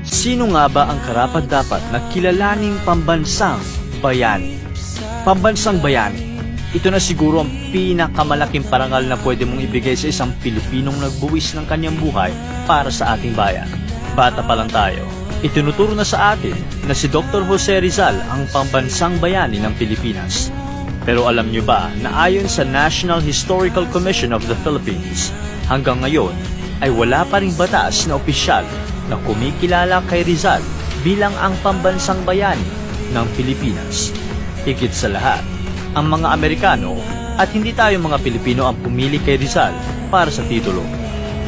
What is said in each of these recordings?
Sino nga ba ang karapat-dapat na kilalaning pambansang bayani? Pambansang bayani. Ito na siguro ang pinakamalaking parangal na pwede mong ibigay sa isang Pilipinong nagbuwis ng kanyang buhay para sa ating bayan. Bata pa lang tayo, itinuturo na sa atin na si Dr. Jose Rizal ang pambansang bayani ng Pilipinas. Pero alam niyo ba na ayon sa National Historical Commission of the Philippines, hanggang ngayon ay wala pa ring batas na opisyal na kumikilala kay Rizal bilang ang pambansang bayani ng Pilipinas. Higit sa lahat, ang mga Amerikano at hindi tayo mga Pilipino ang pumili kay Rizal para sa titulo.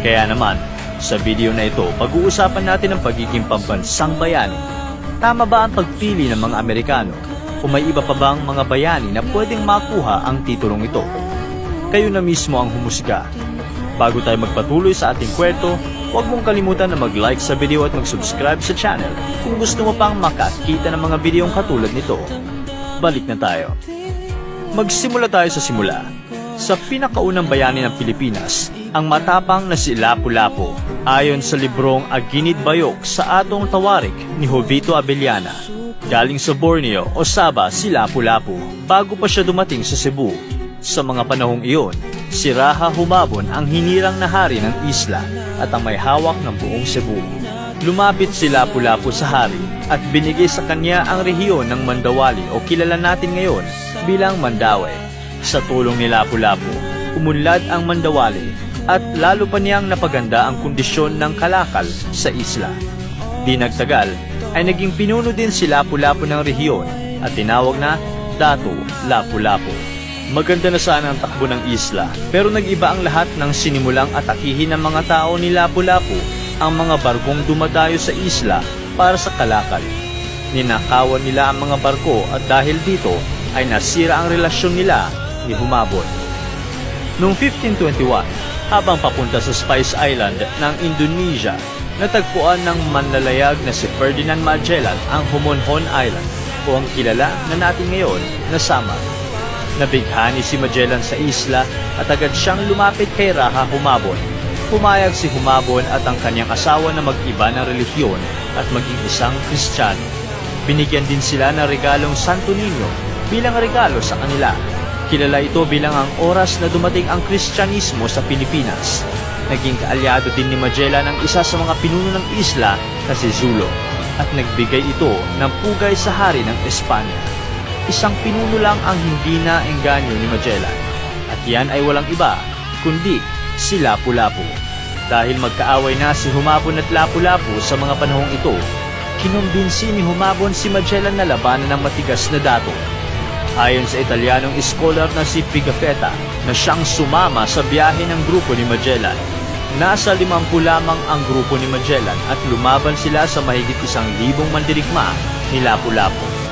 Kaya naman, sa video na ito, pag-uusapan natin ang pagiging pambansang bayani. Tama ba ang pagpili ng mga Amerikano? O may iba pa bang mga bayani na pwedeng makuha ang titulong ito? Kayo na mismo ang humusga. Bago tayo magpatuloy sa ating kwento, huwag mong kalimutan na mag-like sa video at mag-subscribe sa channel kung gusto mo pang makakita ng mga videong katulad nito. Balik na tayo. Magsimula tayo sa simula. Sa pinakaunang bayani ng Pilipinas, ang matapang na si Lapu-Lapu, ayon sa librong Aginid Bayok sa Atong Tawarik ni Jovito Abellana. Galing sa Borneo o Sabah si Lapu-Lapu bago pa siya dumating sa Cebu. Sa mga panahong iyon, si Raha Humabon ang hinirang na hari ng isla at ang may hawak ng buong Cebu. Lumapit si Lapu-Lapu sa hari at binigay sa kanya ang rehiyon ng Mandawali o kilala natin ngayon bilang Mandaue. Sa tulong ni Lapu-Lapu, umunlad ang Mandawali at lalo pa niyang napaganda ang kondisyon ng kalakal sa isla. Di nagtagal ay naging pinuno din si Lapu-Lapu ng rehiyon at tinawag na Datu Lapu-Lapu. Maganda na sana ang takbo ng isla pero nag-iba ang lahat ng sinimulang atakihin ng mga tao ni Lapu-Lapu ang mga barkong dumadayo sa isla para sa kalakal. Ninakawan nila ang mga barko at dahil dito ay nasira ang relasyon nila ni Humabon. Noong 1521, habang papunta sa Spice Island ng Indonesia, natagpuan ng manlalayag na si Ferdinand Magellan ang Homonhon Island o ang kilala na natin ngayon na Samar. Nabighani si Magellan sa isla at agad siyang lumapit kay Raha Humabon. Pumayag si Humabon at ang kanyang asawa na mag-iba ng relihiyon at maging isang Kristiyano. Binigyan din sila ng regalong Santo Niño bilang regalo sa kanila. Kilala ito bilang ang oras na dumating ang Kristyanismo sa Pilipinas. Naging kaalyado din ni Magellan ang isa sa mga pinuno ng isla na si Zulo at nagbigay ito ng pugay sa hari ng Espanya. Isang pinuno lang ang hindi na-engganyo ni Magellan at yan ay walang iba kundi si Lapu-Lapu. Dahil magkaaway na si Humabon at Lapu-Lapu sa mga panahong ito, kinumbinsi ni Humabon si Magellan na labanan ng matigas na dato. Ayon sa Italianong iskolar na si Pigafetta na siyang sumama sa biyahe ng grupo ni Magellan, nasa 50 lamang ang grupo ni Magellan at lumaban sila sa mahigit 1,000 mandirigma ni Lapu-Lapu.